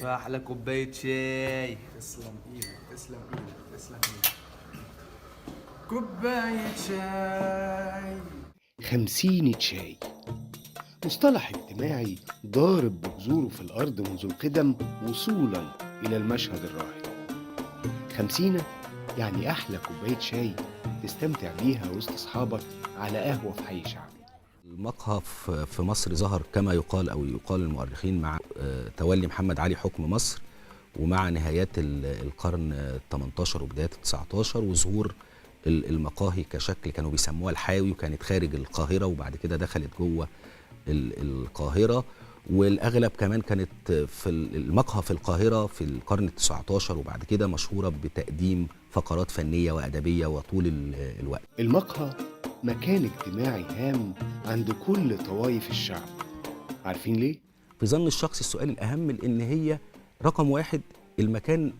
فأحلى كوباية شاي. تسلم ايدك تسلم ايدك تسلم ايدك. كوباية شاي. 50 شاي، مصطلح اجتماعي ضارب بجذوره في الأرض منذ القدم وصولا إلى المشهد الراهن. 50 يعني أحلى كوباية شاي تستمتع بيها وسط أصحابك على قهوة في حي شعبي. المقهى في مصر ظهر كما يقال او يقال المؤرخين مع تولي محمد علي حكم مصر، ومع نهايات القرن ال 18 وبدايات ال 19 وظهور المقاهي كشكل كانوا بيسموها الحاوي، وكانت خارج القاهره وبعد كده دخلت جوه القاهره. والاغلب كمان كانت في المقهى في القاهره في القرن ال 19 وبعد كده مشهوره بتقديم فقرات فنيه وادبيه وطول الوقت. المقهى مكان اجتماعي هام عند كل طوائف الشعب. عارفين ليه؟ في ظن الشخص السؤال الأهم، لأن هي رقم واحد المكان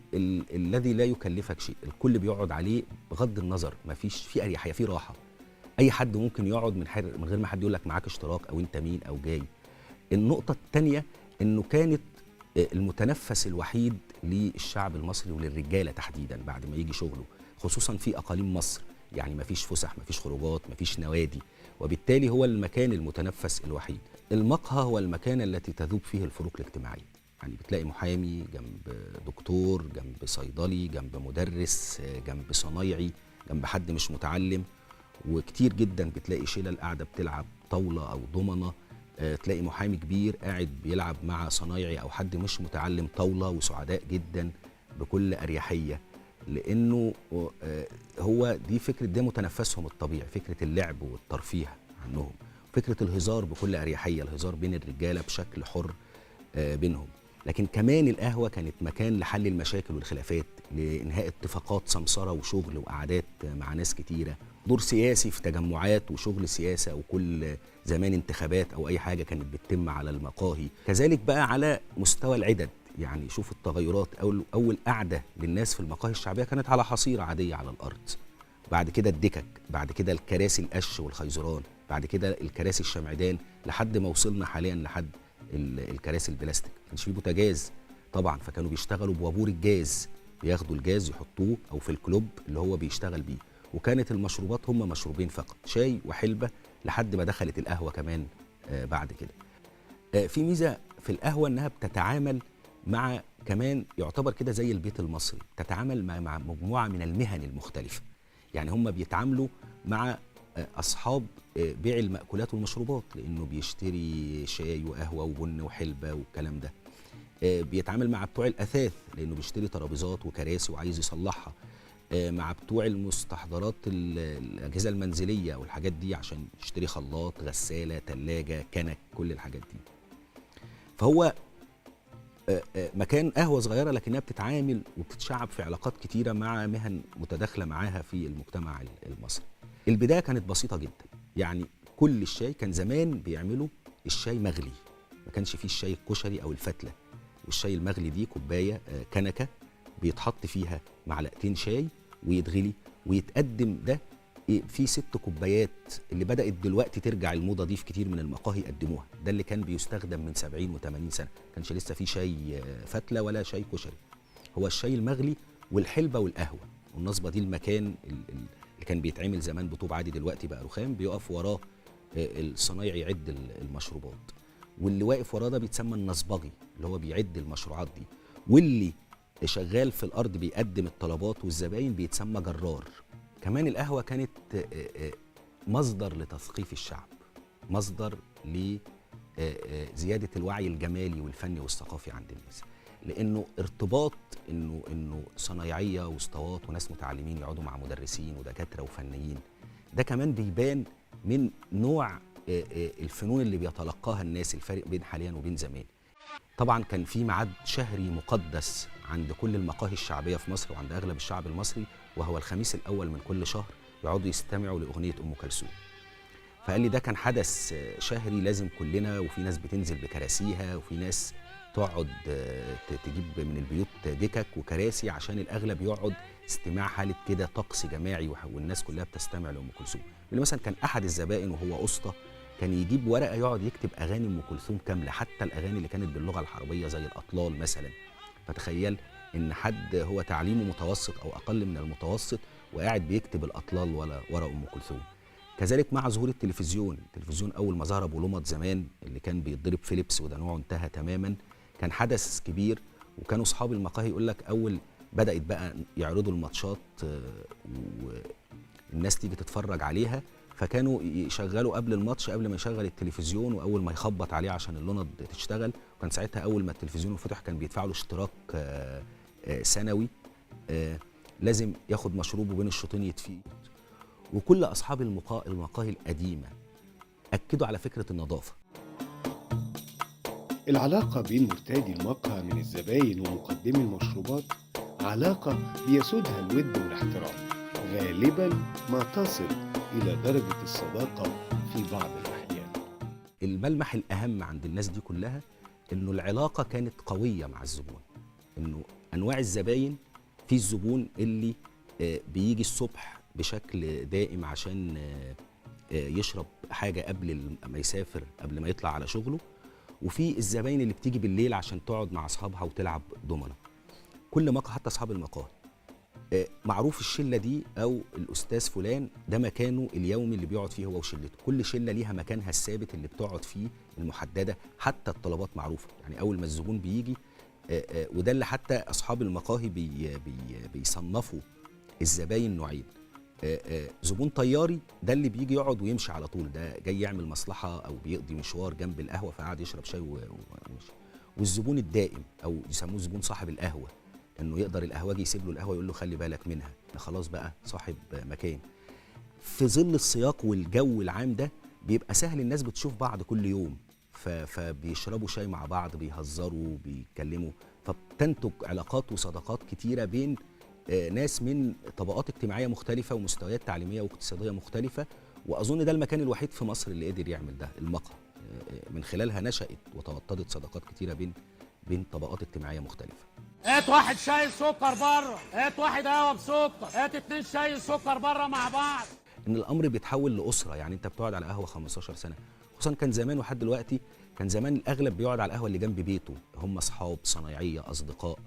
الذي لا يكلفك شيء، الكل بيقعد عليه بغض النظر، ما فيش فيه أريحية، فيه راحة. أي حد ممكن يقعد من غير ما حد يقول لك معاك اشتراك أو أنت مين أو جاي. النقطة الثانية إنه كانت المتنفس الوحيد للشعب المصري وللرجالة تحديدا بعد ما يجي شغله، خصوصا في أقاليم مصر، يعني ما فيش فسح، ما فيش خروجات، ما فيش نوادي، وبالتالي هو المكان المتنفس الوحيد. المقهى هو المكان التي تذوب فيه الفروق الاجتماعية، يعني بتلاقي محامي جنب دكتور، جنب صيدلي، جنب مدرس، جنب صنايعي، جنب حد مش متعلم. وكتير جدا بتلاقي شلل قاعدة بتلعب طاولة أو ضمنة، تلاقي محامي كبير قاعد بيلعب مع صنايعي أو حد مش متعلم طاولة، وسعداء جدا بكل أريحية، لأنه هو دي فكرة، ده متنفسهم الطبيعي، فكرة اللعب والترفيه عنهم، فكرة الهزار بكل أريحية، الهزار بين الرجالة بشكل حر بينهم. لكن كمان القهوة كانت مكان لحل المشاكل والخلافات، لإنهاء اتفاقات سمسرة وشغل وقعدات مع ناس كتيرة، دور سياسي في تجمعات وشغل سياسة، وكل زمان انتخابات أو أي حاجة كانت بتتم على المقاهي. كذلك بقى على مستوى العدد، يعني شوف التغيرات. أول قعدة للناس في المقاهي الشعبية كانت على حصيرة عادية على الأرض، بعد كده الدكك، بعد كده الكراسي القش والخيزران، بعد كده الكراسي الشمعدان، لحد ما وصلنا حاليا لحد الكراسي البلاستيك. ما كانش فيه بوتاجاز طبعا، فكانوا بيشتغلوا بوابور الجاز، بياخدوا الجاز يحطوه او في الكلوب اللي هو بيشتغل بيه. وكانت المشروبات هم مشروبين فقط، شاي وحلبة، لحد ما دخلت القهوة كمان بعد كده. في ميزة في القهوة انها بتتعامل مع، كمان يعتبر كده زي البيت المصري، تتعامل مع مجموعة من المهن المختلفة. يعني هم بيتعاملوا مع أصحاب بيع المأكولات والمشروبات، لأنه بيشتري شاي وقهوة وبن وحلبة والكلام ده. بيتعامل مع بتوع الأثاث، لأنه بيشتري ترابيزات وكراسي وعايز يصلحها. مع بتوع المستحضرات الأجهزة المنزلية والحاجات دي، عشان يشتري خلاط، غسالة، تلاجة، كنك، كل الحاجات دي. فهو مكان قهوة صغيرة لكنها بتتعامل وبتتشعب في علاقات كتيرة مع مهن متداخلة معاها في المجتمع المصري. البداية كانت بسيطة جدا، يعني كل الشاي كان زمان بيعملوا الشاي مغلي، ما كانش فيه الشاي الكشري أو الفتلة. والشاي المغلي دي كوباية كنكة بيتحط فيها معلقتين شاي ويتغلي ويتقدم. ده في 6 كوبايات اللي بدأت دلوقتي ترجع الموضة دي، في كتير من المقاهي يقدموها. ده اللي كان بيستخدم من 70 و80 سنة، كانش لسه في شاي فتلة ولا شاي كشري. هو الشاي المغلي والحلبة والقهوة. والنصبة دي المكان اللي كان بيتعمل زمان بطوب عادي، دلوقتي بقى رخام، بيقف وراه الصنايعي يعد المشروبات. واللي واقف وراه ده بيتسمى النصبجي، اللي هو بيعد المشروعات دي. واللي شغال في الأرض بيقدم الطلبات والزباين بيتسمى جرار. كمان القهوة كانت مصدر لتثقيف الشعب، مصدر لزيادة الوعي الجمالي والفني والثقافي عند الناس، لأنه ارتباط إنه صنايعية واسطوات وناس متعلمين يقعدوا مع مدرسين ودكاترة وفنيين. ده كمان بيبان من نوع الفنون اللي بيتلقاها الناس، الفرق بين حاليا وبين زمان. طبعا كان في ميعاد شهري مقدس عند كل المقاهي الشعبية في مصر وعند أغلب الشعب المصري، وهو الخميس الأول من كل شهر، يقعدوا يستمعوا لأغنية أم كلثوم. فقال لي ده كان حدث شهري لازم كلنا، وفي ناس بتنزل بكراسيها، وفي ناس تقعد تجيب من البيوت دكك وكراسي، عشان الأغلب يقعد استماع، حالة كده طقس جماعي، والناس كلها بتستمع لأم كلثوم. اللي مثلا كان أحد الزبائن وهو أسطى كان يجيب ورقه يقعد يكتب اغاني ام كلثوم كامله، حتى الاغاني اللي كانت باللغه العربيه زي الاطلال مثلا. فتخيل ان حد هو تعليمه متوسط او اقل من المتوسط وقاعد بيكتب الاطلال ورا ام كلثوم. كذلك مع ظهور التلفزيون اول ما ظهر ابو لمط زمان اللي كان بيتضرب فيليبس وده نوعه انتهى تماما، كان حدث كبير. وكانوا اصحاب المقاهي يقول لك اول بدات بقى يعرضوا الماتشات والناس تيجي تتفرج عليها، فكانوا يشغلوا قبل الماتش قبل ما يشغل التلفزيون، واول ما يخبط عليه عشان اللوند تشتغل. وكان ساعتها اول ما التلفزيون فتح كان بيدفع له اشتراك سنوي، لازم ياخد مشروبه بين الشوطين يتفيد. وكل اصحاب المقاهي القديمه اكدوا على فكره النظافه. العلاقة بين مرتادي المقهى من الزباين ومقدمي المشروبات علاقة بيسودها الود والاحترام، غالبا ما تصل إلى درجة الصداقة في بعض الأحيان. الملمح الأهم عند الناس دي كلها إنه العلاقة كانت قوية مع الزبون، إنه أنواع الزباين، في الزبون اللي بيجي الصبح بشكل دائم عشان يشرب حاجة قبل ما يسافر قبل ما يطلع على شغله، وفي الزباين اللي بتيجي بالليل عشان تقعد مع أصحابها وتلعب دومنة. كل مقهى حتى أصحاب المقاهي معروف الشله دي او الاستاذ فلان ده مكانه اليومي اللي بيقعد فيه هو وشلته. كل شله ليها مكانها الثابت اللي بتقعد فيه المحدده، حتى الطلبات معروفه. يعني اول ما الزبون بيجي وده اللي حتى اصحاب المقاهي بيصنفوا الزباين نوعين. زبون طياري ده اللي بيجي يقعد ويمشي على طول، ده جاي يعمل مصلحه او بيقضي مشوار جنب القهوه فقعد يشرب شاي ومشي. والزبون الدائم او يسموه زبون صاحب القهوه، انه يقدر القهوجي يسيب له القهوه يقول له خلي بالك منها، ده خلاص بقى صاحب مكان. في ظل السياق والجو العام ده بيبقى سهل، الناس بتشوف بعض كل يوم فبيشربوا شاي مع بعض، بيهزروا بيتكلموا، فبتنتج علاقات وصداقات كتيره بين ناس من طبقات اجتماعيه مختلفه ومستويات تعليميه واقتصاديه مختلفه. واظن ده المكان الوحيد في مصر اللي قدر يعمل ده، المقهى. من خلالها نشأت وتوطدت صداقات كتيره بين طبقات اجتماعيه مختلفه. هات واحد شاي سكر بره، هات واحد قهوه بسكر، هات 2 شاي سكر بره مع بعض. ان الامر بيتحول لاسره، يعني انت بتقعد على قهوه 15 سنه، خصوصا كان زمان ولحد دلوقتي. كان زمان الاغلب بيقعد على القهوه اللي جنب بيته، هم اصحاب صنايعيه اصدقاء،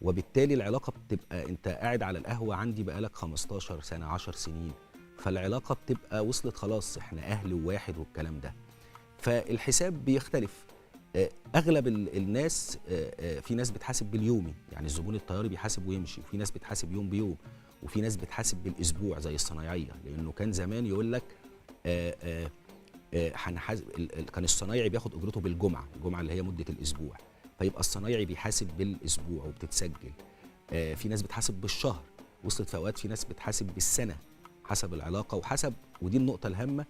وبالتالي العلاقه بتبقى انت قاعد على القهوه عندي بقالك 15 سنه 10 سنين، فالعلاقه بتبقى وصلت خلاص احنا اهل وواحد والكلام ده. فالحساب بيختلف. اغلب الناس في ناس بتحاسب باليومي، يعني الزبون الطياري بيحاسب ويمشي، وفي ناس بتحاسب يوم بيوم، وفي ناس بتحاسب بالاسبوع زي الصنايعيه، لانه كان زمان يقول لك كان الصنايعي بياخد اجرته بالجمعه، الجمعه اللي هي مده الاسبوع، فيبقى الصنايعي بيحاسب بالاسبوع وبتتسجل. في ناس بتحاسب بالشهر، وصلت في اوقات في ناس بتحاسب بالسنه حسب العلاقه وحسب، ودي النقطه الهامه،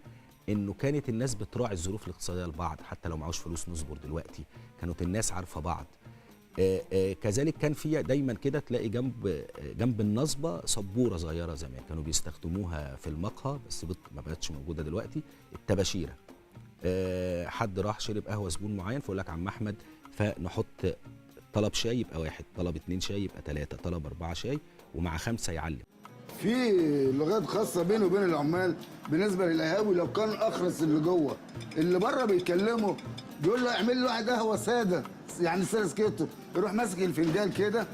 انه كانت الناس بتراعي الظروف الاقتصاديه لبعض، حتى لو معوش فلوس نصبر دلوقتي، كانت الناس عارفه بعض. كذلك كان في دايما كده تلاقي جنب النصبه سبوره صغيره، زمان كانوا بيستخدموها في المقهى بس ما بقتش موجوده دلوقتي، التباشيره. حد راح شرب قهوه زبون معين فيقول لك عم احمد، فنحط طلب شاي يبقى 1، طلب 2 شاي يبقى 3، طلب 4 شاي، ومع 5 يعلم. في لغات خاصه بينه وبين العمال بالنسبه للقهاوي. لو كان اخرس اللي جوه اللي بره بيكلمه بيقول له اعمل له واحد قهوه ساده، يعني سادس كيتو، يروح ماسك الفنجان كده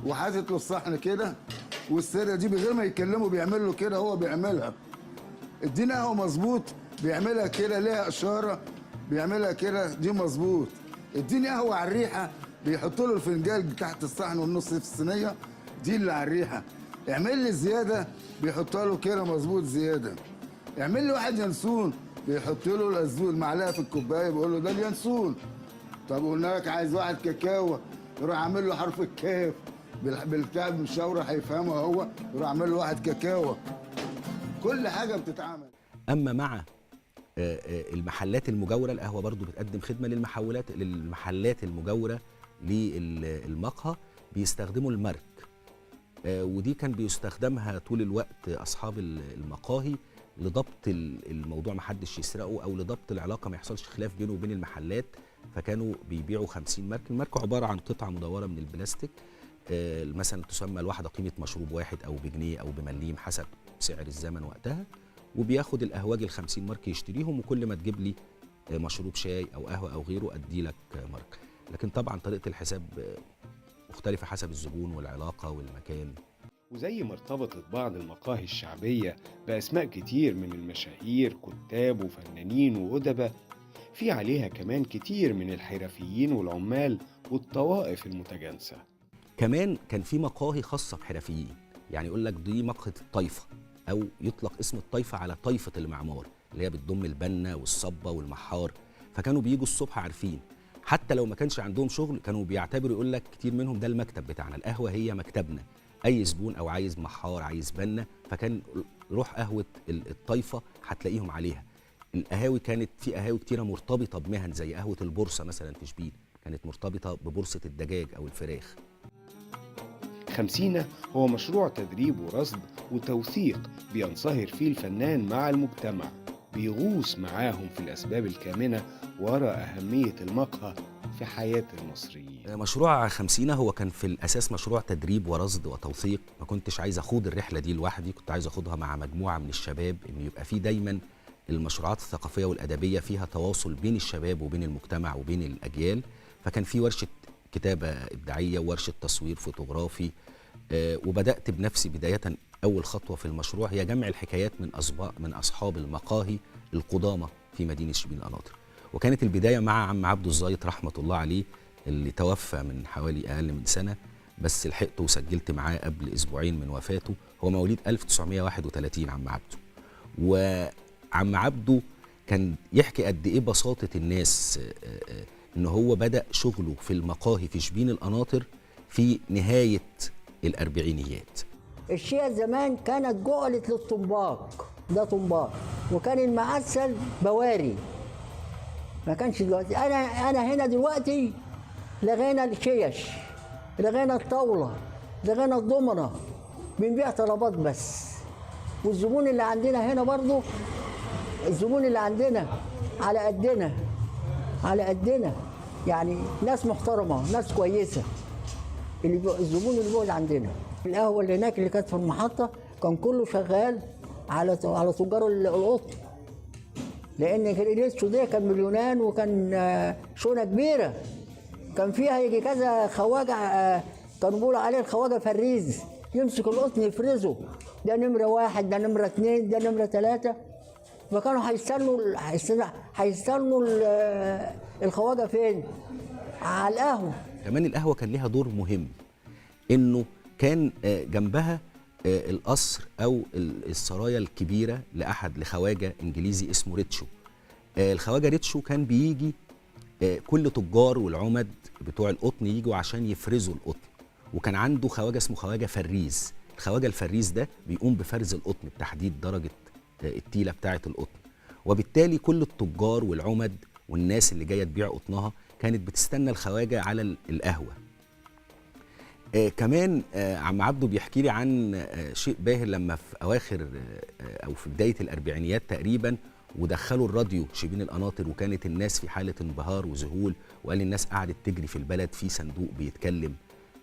وحاطط له الصحن كده، والساده دي بغير ما يتكلموا بيعمل له كده، هو بيعملها. ادينا قهوه مظبوط بيعملها كده، ليها اشاره بيعملها كده، دي مظبوط. اديني قهوه على الريحه بيحط له الفنجان تحت الصحن والنص في الصينيه، دي اللي على الريحه. اعمل لي زياده بيحطها له كده مظبوط زياده. اعمل لي واحد ينسون بيحط له المعلقه في الكوبايه بيقول له ده اليانسون. طب قلنا لك عايز واحد كاكاو، يروح عامل له حرف الكاف بالبتاع المشاوره هيفهمه هو، يروح عامل له واحد كاكاو. كل حاجه بتتعمل. اما مع المحلات المجاوره، القهوه برضو بتقدم خدمه للمحلات المجاوره للمقهى، بيستخدموا المارك، ودي كان بيستخدمها طول الوقت اصحاب المقاهي لضبط الموضوع ما حدش يسرقه، او لضبط العلاقه ما يحصلش خلاف بينه وبين المحلات. فكانوا بيبيعوا 50 مارك، المارك عباره عن قطعه مدوره من البلاستيك، مثلا تسمى الواحده قيمه مشروب واحد او بجنيه او بمليم حسب سعر الزمن وقتها، وبياخد القهواجي ال50 مارك يشتريهم، وكل ما تجيب لي مشروب شاي او قهوه او غيره ادي لك مارك. لكن طبعا طريقه الحساب مختلفه حسب الزبون والعلاقه والمكان. وزي ما ارتبطت بعض المقاهي الشعبية بأسماء كتير من المشاهير كتاب وفنانين وأدباء، في عليها كمان كتير من الحرفيين والعمال والطوائف المتجانسة. كمان كان في مقاهي خاصه بحرفيين، يعني يقول لك دي مقهى الطايفه، او يطلق اسم الطايفه على طايفه المعمار اللي هي بتضم البنا والصبه والمحار. فكانوا بيجوا الصبح عارفين حتى لو ما كانش عندهم شغل، كانوا بيعتبروا يقول لك كتير منهم ده المكتب بتاعنا، القهوه هي مكتبنا، اي زبون او عايز محار عايز بنا، فكان روح قهوه الطايفه هتلاقيهم عليها. القهاوي كانت في قهاوي كتيره مرتبطه بمهن، زي قهوه البورصه مثلا في شبين كانت مرتبطه ببورصه الدجاج او الفراخ. 50 هو مشروع تدريب ورصد وتوثيق بينصهر فيه الفنان مع المجتمع، بيغوص معاهم في الأسباب الكامنة وراء أهمية المقهى في حياة المصريين. مشروع 50 هو كان في الأساس مشروع تدريب ورصد وتوثيق. ما كنتش عايز أخوض الرحلة دي لوحدي، كنت عايز أخوضها مع مجموعة من الشباب، إن يبقى في دايما المشروعات الثقافية والأدبية فيها تواصل بين الشباب وبين المجتمع وبين الأجيال. فكان في ورشة كتابة إبداعية وورشة تصوير فوتوغرافي، وبدأت بنفسي بداية. أول خطوة في المشروع هي جمع الحكايات من أصحاب المقاهي القدامى في مدينة شبين القناطر. وكانت البداية مع عم عبده الزايط رحمة الله عليه اللي توفى من حوالي أقل من سنة، بس لحقته وسجلت معاه قبل أسبوعين من وفاته. هو مواليد 1931 عم عبده. وعم عبده كان يحكي قد إيه بساطة الناس، إن هو بدأ شغله في المقاهي في شبين القناطر في نهاية الأربعينيات. الشيا زمان كانت جعلت للطنباق، ده طنباق، وكان المعسل بواري، ما كانش دلوقتي. انا هنا دلوقتي لغينا الشيش، لغينا الطاوله، لغينا الضمنه، بنبيع طلبات بس. والزبون اللي عندنا هنا برضه، الزبون اللي عندنا على قدنا، على قدنا، يعني ناس محترمه، ناس كويسه. الزبون اللي بيقعد عندنا القهوه اللي هناك اللي كانت في المحطه كان كله شغال على تجار القطن، لان الريتشو دي كان مليونان، وكان شونه كبيره، كان فيها يجي كذا خواجه، كانوا بيقولوا عليه الخواجه فريز، يمسك القطن يفرزه، ده نمره واحد، ده نمره اثنين، ده نمره ثلاثه. فكانوا هيستنوا الخواجه فين؟ على القهوه. كمان القهوه كان ليها دور مهم، انه كان جنبها القصر او السرايا الكبيره لخواجه انجليزي اسمه ريتشو. الخواجه ريتشو كان بيجي كل تجار والعمد بتوع القطن يجوا عشان يفرزوا القطن، وكان عنده خواجه اسمه خواجه فريز. الخواجه الفريز ده بيقوم بفرز القطن بتحديد درجه التيله بتاعه القطن، وبالتالي كل التجار والعمد والناس اللي جايه تبيع قطنها كانت بتستنى الخواجه على القهوه. كمان عم عبده بيحكي لي عن شيء باهر لما في اواخر او في بدايه الاربعينيات تقريبا، ودخلوا الراديو شبين القناطر، وكانت الناس في حاله انبهار وذهول، وقال الناس قعدت تجري في البلد في صندوق بيتكلم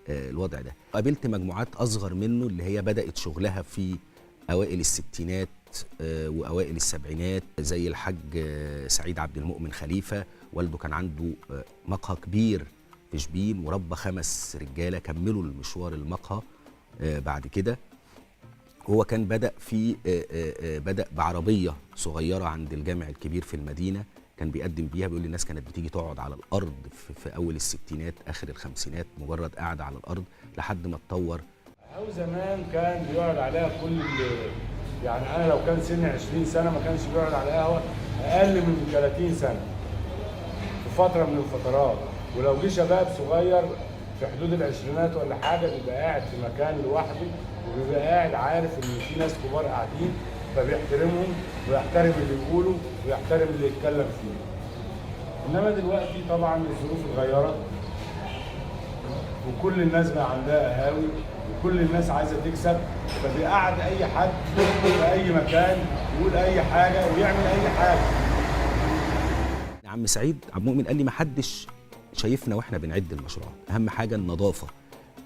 الوضع ده. قابلت مجموعات اصغر منه اللي هي بدات شغلها في اوائل الستينات واوائل السبعينات، زي الحاج سعيد عبد المؤمن خليفه، والده كان عنده مقهى كبير في شبين وربى 5 رجاله كملوا المشوار المقهى بعد كده. هو كان بدأ بعربيه صغيره عند الجامع الكبير في المدينه، كان بيقدم بيها، بيقول الناس كانت بتيجي تقعد على الارض في اول الستينات اخر الخمسينات، مجرد قاعده على الارض لحد ما اتطور. أو زمان كان بيقعد عليها كل، يعني انا لو كان سني 20 سنه ما كانش بيقعد على قهوه اقل من 30 سنه في فتره من الفترات. ولو جه شباب صغير في حدود العشرينات ولا حاجه بيبقى قاعد في مكان لوحده، وبيبقى قاعد عارف ان في ناس كبار قاعدين، فبيحترمهم ويحترم اللي بيقوله ويحترم اللي يتكلم فيه. انما دلوقتي طبعا الظروف اتغيرت، وكل الناس بقى عندها قهاوي، وكل الناس عايزه تكسب، فبيقعد اي حد في اي مكان يقول اي حاجه ويعمل اي حاجه. عم سعيد عبد المؤمن قال لي ما حدش شايفنا واحنا بنعد المشروع، اهم حاجه النظافه،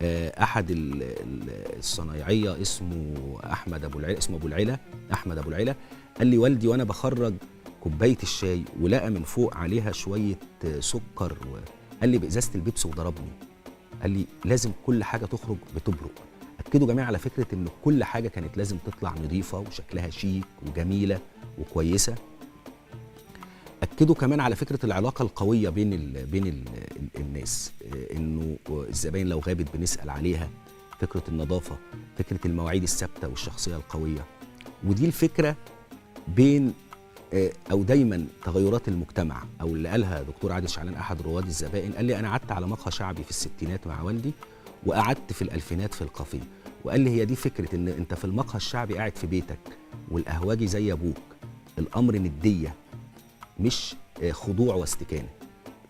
احد الصنايعيه اسمه احمد ابو العلا، اسمه ابو العلا، احمد ابو العلا، قال لي والدي وانا بخرج كوبايه الشاي ولقى من فوق عليها شويه سكر قال لي بازازه البيبسي وضربني. قال لي لازم كل حاجه تخرج بتبرق. اكدوا جميعا على فكره ان كل حاجه كانت لازم تطلع نظيفه وشكلها شيك وجميله وكويسه. اكدوا كمان على فكره العلاقه القويه بين الناس، انه الزباين لو غابت بنسال عليها، فكره النظافه، فكره المواعيد الثابته والشخصيه القويه. ودي الفكره بين او دايما تغيرات المجتمع، او اللي قالها دكتور عادل شعلان احد رواد الزبائن، قال لي انا قعدت على مقهى شعبي في الستينات مع والدي وقعدت في الالفينات في الكافيه، وقال لي هي دي فكره ان انت في المقهى الشعبي قاعد في بيتك والقهواجي زي ابوك، الامر نديه مش خضوع واستكانه.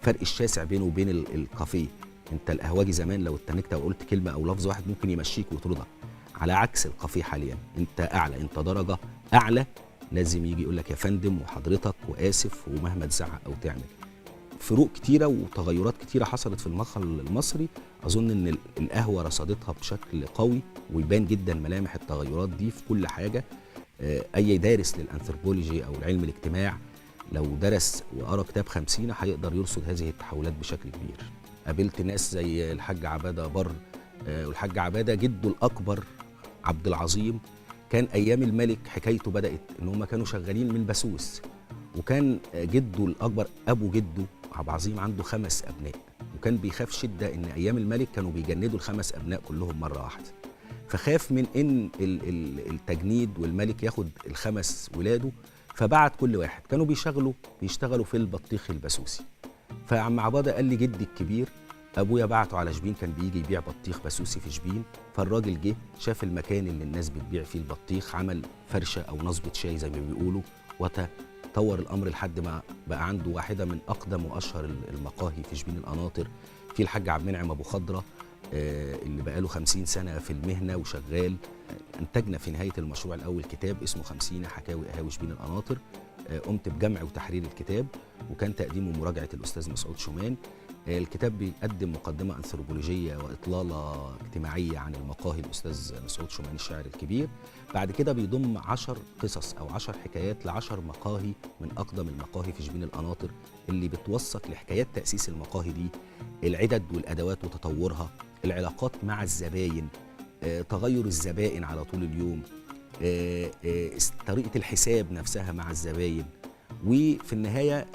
فرق الشاسع بينه وبين الكافيه، انت القهواجي زمان لو اتنكت او قلت كلمه او لفظ واحد ممكن يمشيك ويطردك، على عكس الكافيه حاليا انت اعلى، انت درجه اعلى، لازم يجي يقول لك يا فندم وحضرتك واسف ومهما تزعق او تعمل. فروق كتيره وتغيرات كتيره حصلت في المقهى المصري، اظن ان القهوه رصدتها بشكل قوي، ويبان جدا ملامح التغيرات دي في كل حاجه. اي دارس للانثروبولوجي او العلم الاجتماع لو درس وقرا كتاب 50 هيقدر يرصد هذه التحولات بشكل كبير. قابلت ناس زي الحاج عباده بر، والحاج عباده جده الاكبر عبد العظيم كان ايام الملك حكايته بدات ان هم كانوا شغالين من بسوس، وكان جده الاكبر ابو جده عبد العظيم عنده 5 ابناء، وكان بيخاف شده ان ايام الملك كانوا بيجندوا ال5 ابناء كلهم مره واحده، فخاف من ان التجنيد والملك ياخد ال5 ولاده، فبعت كل واحد كانوا بيشتغلوا في البطيخ البسوسي. فعم عباده قال لي جدي الكبير ابويا بعته على شبين، كان بيجي يبيع بطيخ بسوسي في شبين، فالراجل جه شاف المكان اللي الناس بتبيع فيه البطيخ، عمل فرشه او نصبه شاي زي ما بيقولوا، وتطور الامر لحد ما بقى عنده واحده من اقدم واشهر المقاهي في شبين القناطر. في الحاج عبد المنعم ابو خضره اللي بقاله 50 سنه في المهنه وشغال. انتجنا في نهايه المشروع الاول كتاب اسمه 50 حكاوي قهاوي شبين القناطر، قمت بجمع وتحرير الكتاب، وكان تقديمه ومراجعه الاستاذ مسعود شومان. الكتاب بيقدم مقدمه انثروبولوجيه واطلاله اجتماعيه عن المقاهي الاستاذ مسعود شومان الشاعر الكبير. بعد كده بيضم 10 قصص او 10 حكايات ل10 مقاهي من اقدم المقاهي في شبين القناطر، اللي بتوثق لحكايات تاسيس المقاهي دي، العدد والادوات وتطورها، العلاقات مع الزباين، تغير الزبائن على طول اليوم، طريقه الحساب نفسها مع الزباين. وفي النهايه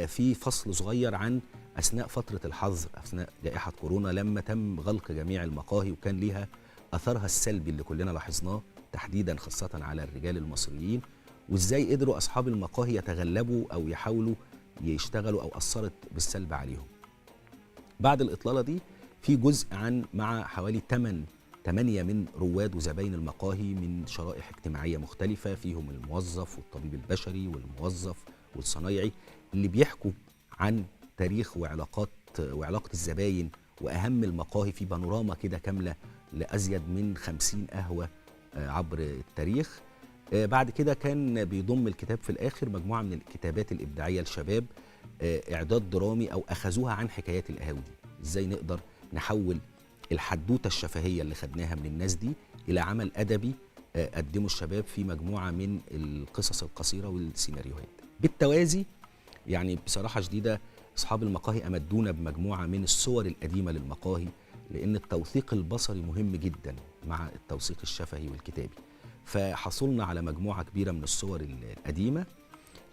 في فصل صغير عن اثناء فتره الحظر، اثناء جائحه كورونا، لما تم غلق جميع المقاهي وكان ليها اثرها السلبي اللي كلنا لاحظناه، تحديدا خاصه على الرجال المصريين، وازاي قدروا اصحاب المقاهي يتغلبوا او يحاولوا يشتغلوا او اثرت بالسلب عليهم. بعد الاطلاله دي في جزء مع حوالي 8 من رواد وزباين المقاهي من شرائح اجتماعيه مختلفه، فيهم الموظف والطبيب البشري والموظف والصنايعي، اللي بيحكوا عن تاريخ وعلاقه الزباين واهم المقاهي في بانوراما كده كامله لازيد من 50 قهوه عبر التاريخ. بعد كده كان بيضم الكتاب في الاخر مجموعه من الكتابات الابداعيه للشباب، اعداد درامي او اخذوها عن حكايات القهاوي دي، ازاي نقدر نحول الحدوته الشفهيه اللي خدناها من الناس دي الى عمل ادبي قدمه الشباب في مجموعه من القصص القصيره والسيناريوهات. بالتوازي يعني بصراحه شديده اصحاب المقاهي امدونا بمجموعه من الصور القديمه للمقاهي، لان التوثيق البصري مهم جدا مع التوثيق الشفهي والكتابي، فحصلنا على مجموعه كبيره من الصور القديمه.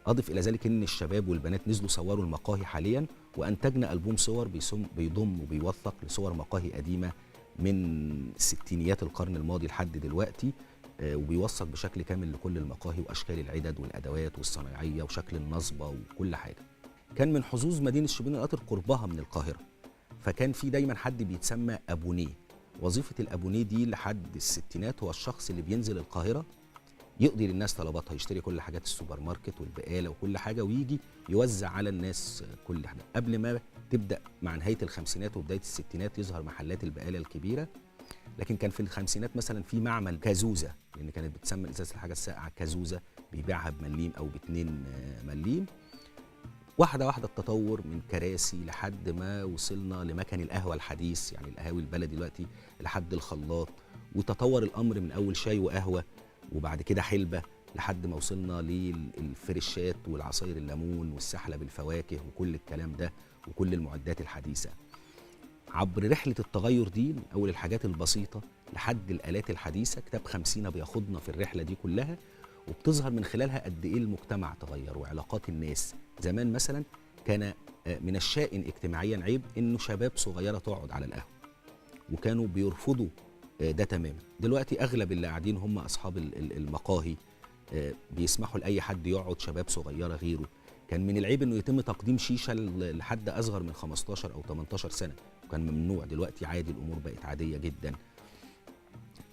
اضف الى ذلك ان الشباب والبنات نزلوا صوروا المقاهي حاليا، وانتجنا البوم صور بيضم وبيوثق لصور مقاهي قديمه من ستينيات القرن الماضي لحد دلوقتي، وبيوثق بشكل كامل لكل المقاهي واشكال العدد والادوات والصنايعيه وشكل النصبه وكل حاجه. كان من حظوظ مدينه شبين القناطر قربها من القاهره، فكان في دايما حد بيتسمى ابونيه. وظيفه الابونيه دي لحد الستينات هو الشخص اللي بينزل القاهره يقضي للناس طلباتها، يشتري كل حاجات السوبر ماركت والبقاله وكل حاجه، ويجي يوزع على الناس كل حاجه. قبل ما تبدا مع نهايه الخمسينات وبدايه الستينات يظهر محلات البقاله الكبيره، لكن كان في الخمسينات مثلا في معمل كازوزه، لان كانت بتسمى ازازه الحاجه الساقعه كازوزه، بيبيعها بمليم او ب2 مليم. واحده واحده التطور من كراسي لحد ما وصلنا لمكن القهوه الحديث، يعني القهاوي البلدي دلوقتي لحد الخلاط، وتطور الامر من اول شاي وقهوه وبعد كده حلبه لحد ما وصلنا للفريشات والعصاير الليمون والسحلب بالفواكه وكل الكلام ده وكل المعدات الحديثه. عبر رحله التغير دي من اول الحاجات البسيطه لحد الالات الحديثه، كتاب 50 بياخدنا في الرحله دي كلها، وبتظهر من خلالها قد ايه المجتمع تغير وعلاقات الناس. زمان مثلا كان من الشائن اجتماعيا عيب انه شباب صغيره تقعد على القهوه، وكانوا بيرفضوا ده تماما. دلوقتي اغلب اللي قاعدين هم اصحاب المقاهي، بيسمحوا لاي حد يقعد، شباب صغيره غيره. كان من العيب انه يتم تقديم شيشه لحد اصغر من 15 او 18 سنه، وكان ممنوع. دلوقتي عادي، الامور بقت عاديه جدا.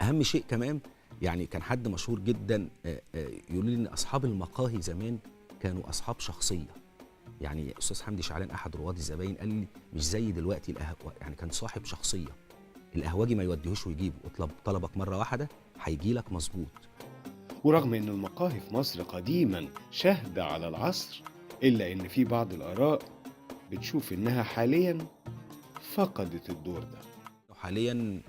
اهم شيء كمان، يعني كان حد مشهور جدا يقول لي ان اصحاب المقاهي زمان كانوا اصحاب شخصيه. يعني استاذ حمدي شعلان احد رواد الزباين قال لي مش زي دلوقتي القهوه، يعني كان صاحب شخصيه. القهوجي ما يوديهوش ويجيبه، اطلب طلبك مره واحده هيجي لك مظبوط. ورغم أن المقاهي في مصر قديما شاهدة على العصر، إلا أن في بعض الآراء بتشوف إنها حاليا فقدت الدور ده. حاليا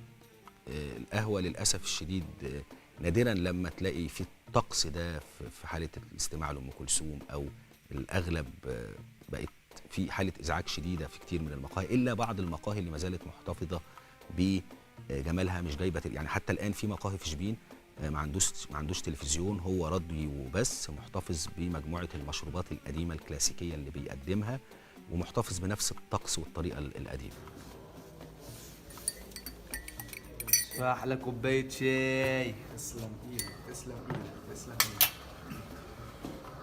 القهوه للاسف الشديد نادرا لما تلاقي في الطقس ده في حاله الاستماع لام كلثوم، او الاغلب بقت في حاله ازعاج شديده في كتير من المقاهي، الا بعض المقاهي اللي ما زالت محتفظه بجمالها، مش جايبه. يعني حتى الان في مقاهي في شبين ما عندوش تلفزيون، هو راديو وبس، محتفظ بمجموعه المشروبات القديمه الكلاسيكيه اللي بيقدمها، ومحتفظ بنفس الطقس والطريقه القديمه. احلى كوبايه شاي. تسلم ايدك، تسلم ايدك، تسلم ايدك.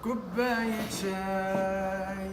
كوباية شاي